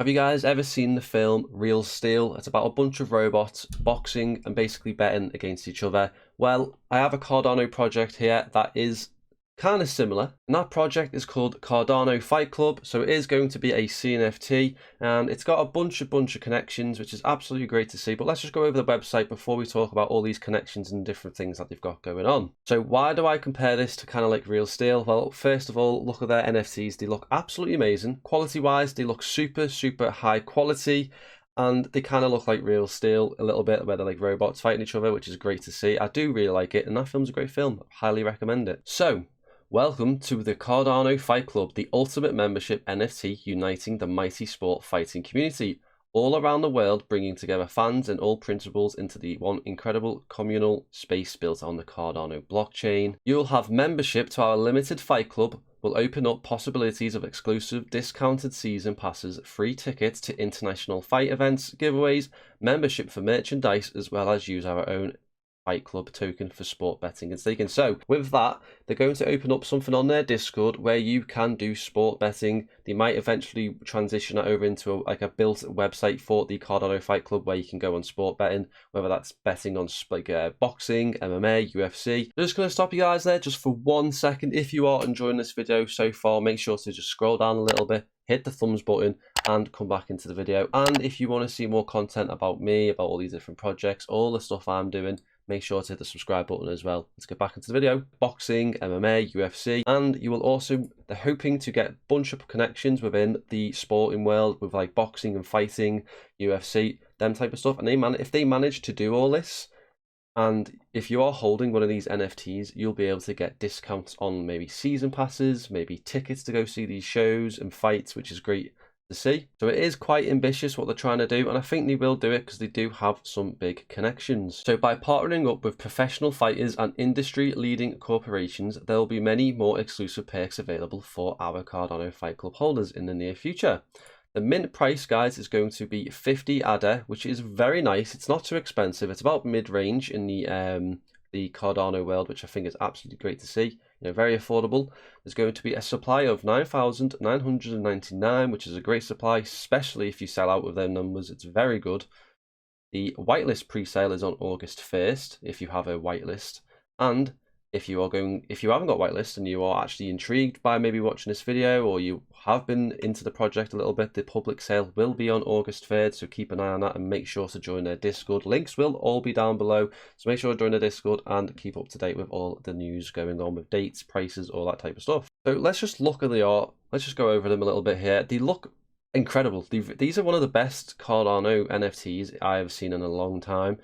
Have you guys ever seen the film Real Steel? It's about a bunch of robots boxing and basically betting against each other. Well, I have a Cardano project here that is kind of similar, and that project is called Cardano Fight Club. So it is going to be a Cnft, and it's got a bunch of connections, which is absolutely great to see. But let's just go over the website before we talk about all these connections and different things that they've got going on. So why do I compare this to kind of like Real Steel? Well, first of all, look at their NFTs. They look absolutely amazing. Quality wise, they look super high quality, and they kind of look like Real Steel a little bit, where they're like robots fighting each other, which is great to see. I do really like it, and that film's a great film. Highly recommend it. So welcome to the Cardano Fight Club, the ultimate membership NFT uniting the mighty sport fighting community all around the world, bringing together fans and all principles into the one incredible communal space built on the Cardano blockchain. You'll have membership to our limited Fight Club, will open up possibilities of exclusive discounted season passes, free tickets to international fight events, giveaways, membership for merchandise, as well as use our own Fight Club token for sport betting and staking. So with that, they're going to open up something on their Discord where you can do sport betting. They might eventually transition it over into a built website for the Cardano Fight Club where you can go on sport betting, whether that's betting on like boxing, MMA, UFC. I'm just going to stop you guys there just for 1 second. If you are enjoying this video so far, make sure to just scroll down a little bit, hit the thumbs button, and come back into the video. And if you want to see more content about me, about all these different projects, all the stuff I'm doing, make sure to hit the subscribe button as well. Let's get back into the video. Boxing, MMA, UFC, and you will also, they're hoping to get a bunch of connections within the sporting world with like boxing and fighting, UFC, them type of stuff. And if they manage to do all this, and if you are holding one of these NFTs, you'll be able to get discounts on maybe season passes, maybe tickets to go see these shows and fights, which is great to see. So it is quite ambitious what they're trying to do, and I think they will do it because they do have some big connections. So by partnering up with professional fighters and industry leading corporations, there will be many more exclusive perks available for our Cardano Fight Club holders in the near future. The mint price, guys, is going to be 50 ADA, which is very nice. It's not too expensive. It's about mid-range in the Cardano world, which I think is absolutely great to see. You know, very affordable. There's going to be a supply of 9,999, which is a great supply, especially if you sell out with their numbers. It's very good. The whitelist pre-sale is on August 1st, if you have a whitelist. And if you haven't got whitelist and you are actually intrigued by maybe watching this video, or you have been into the project a little bit, the public sale will be on August 3rd, so keep an eye on that and make sure to join their Discord. Links will all be down below, so make sure to join the Discord and keep up to date with all the news going on with dates, prices, all that type of stuff. So let's just look at the art. Let's just go over them a little bit here. They look incredible. These are one of the best Cardano NFTs I have seen in a long time.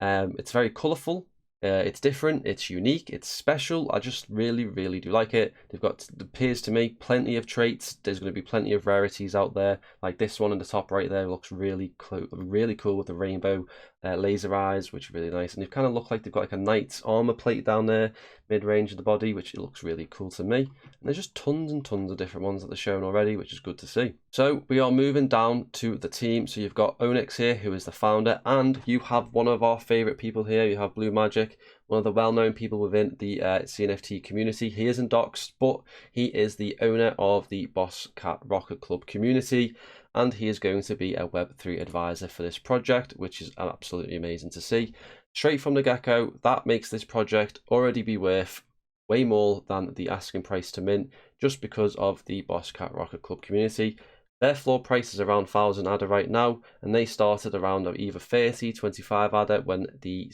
It's very colourful. It's different, it's unique, it's special. I just really do like it. They've got, it appears to me, plenty of traits. There's going to be plenty of rarities out there, like this one in the top right there looks really cool with the rainbow laser eyes, which are really nice. And they kind of look like they've got like a knight's armor plate down there mid-range of the body, which it looks really cool to me. And there's just tons and tons of different ones that they're showing already, which is good to see. So we are moving down to the team. So you've got Onyx here, who is the founder, and you have one of our favorite people here. You have Blue Magic, one of the well-known people within the Cnft community. He isn't doxed, but he is the owner of the Boss Cat Rocket Club community, and he is going to be a Web3 advisor for this project, which is absolutely amazing to see. Straight from the get-go, that makes this project already be worth way more than the asking price to mint, just because of the Boss Cat Rocket Club community. Their floor price is around 1,000 ADA right now, and they started around either 30, 25 ADA when the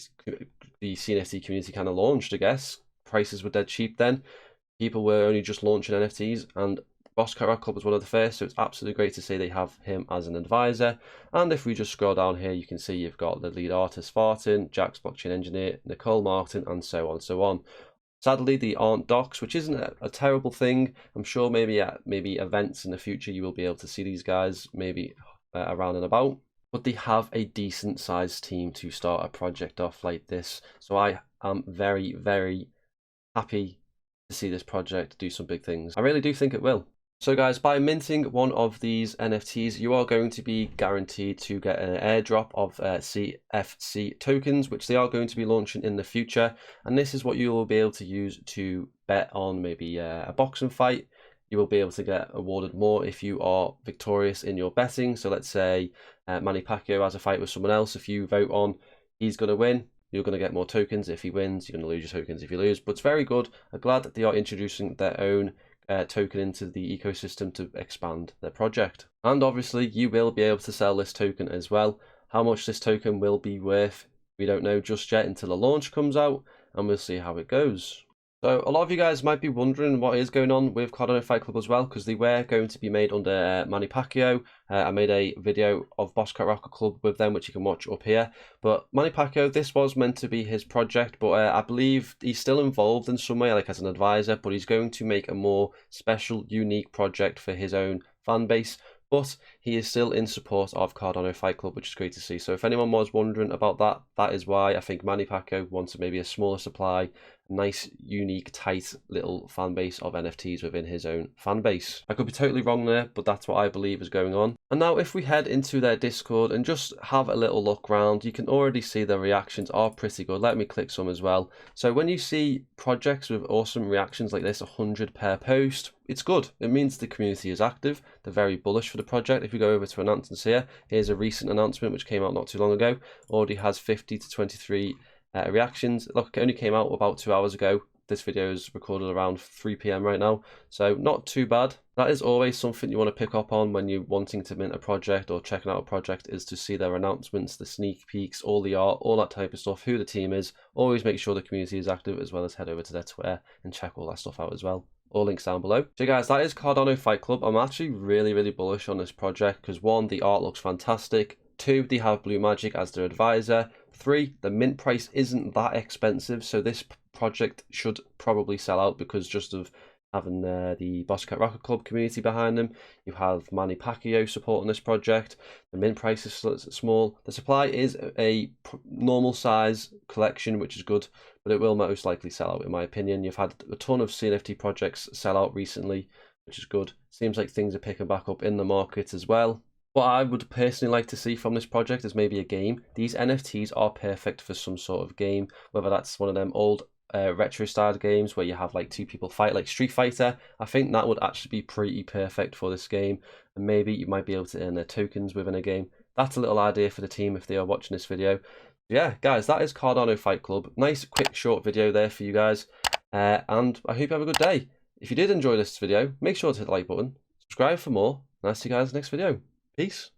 Cnft community kind of launched, I guess. Prices were dead cheap then. People were only just launching NFTs, and Boss Cat Rocket Club was one of the first, so it's absolutely great to see they have him as an advisor. And if we just scroll down here, you can see you've got the lead artist, Farton, Jack's blockchain engineer, Nicole Martin, and so on and so on. Sadly, they aren't docs, which isn't a terrible thing. I'm sure maybe at events in the future you will be able to see these guys maybe around and about. But they have a decent sized team to start a project off like this. So I am very happy to see this project do some big things. I really do think it will. So guys, by minting one of these NFTs, you are going to be guaranteed to get an airdrop of CFC tokens, which they are going to be launching in the future. And this is what you will be able to use to bet on maybe a boxing fight. you will be able to get awarded more if you are victorious in your betting. So let's say Manny Pacquiao has a fight with someone else. If you vote on he's going to win, you're going to get more tokens. If he wins, you're going to lose your tokens if you lose. But it's very good. I'm glad that they are introducing their own token into the ecosystem to expand their project. And obviously, you will be able to sell this token as well. How much this token will be worth, we don't know just yet until the launch comes out, and we'll see how it goes. So a lot of you guys might be wondering what is going on with Cardano Fight Club as well, because they were going to be made under Manny Pacquiao. I made a video of Boss Cat Rocket Club with them, which you can watch up here. But Manny Pacquiao, this was meant to be his project, but I believe he's still involved in some way, like as an advisor, but he's going to make a more special, unique project for his own fan base. But he is still in support of Cardano Fight Club, which is great to see. So if anyone was wondering about that, that is why I think Manny Pacquiao wanted maybe a smaller supply, nice, unique, tight little fan base of NFTs within his own fan base. I could be totally wrong there, but that's what I believe is going on. And now if we head into their Discord and just have a little look around, you can already see the reactions are pretty good. Let me click some as well. So when you see projects with awesome reactions like this, 100 per post, it's good. It means the community is active. They're very bullish for the project. If we go over to announcements here, here's a recent announcement which came out not too long ago. Already has 50 to 23 reactions. Look, it only came out about 2 hours ago. This video is recorded around 3 PM right now, so not too bad. That is always something you want to pick up on when you're wanting to mint a project or checking out a project, is to see their announcements, the sneak peeks, all the art, all that type of stuff, who the team is. Always make sure the community is active, as well as head over to their Twitter and check all that stuff out as well. All links down below. So guys, that is Cardano Fight Club. I'm actually really bullish on this project because 1, the art looks fantastic. 2, they have Blue Magic as their advisor. 3, the mint price isn't that expensive, so this project should probably sell out because just of having the Boss Cat Rocket Club community behind them. You have Manny Pacquiao supporting this project. The mint price is small. The supply is a normal size collection, which is good, but it will most likely sell out in my opinion. You've had a ton of Cnft projects sell out recently, which is good. Seems like things are picking back up in the market as well. What I would personally like to see from this project is maybe a game. These NFTs are perfect for some sort of game, whether that's one of them old retro styled games where you have like 2 people fight, like Street Fighter. I think that would actually be pretty perfect for this game, and maybe you might be able to earn their tokens within a game. That's a little idea for the team if they are watching this video. Yeah, guys, that is Cardano Fight Club. Nice, quick, short video there for you guys, and I hope you have a good day. If you did enjoy this video, make sure to hit the like button, subscribe for more, and I'll see you guys next video. Peace.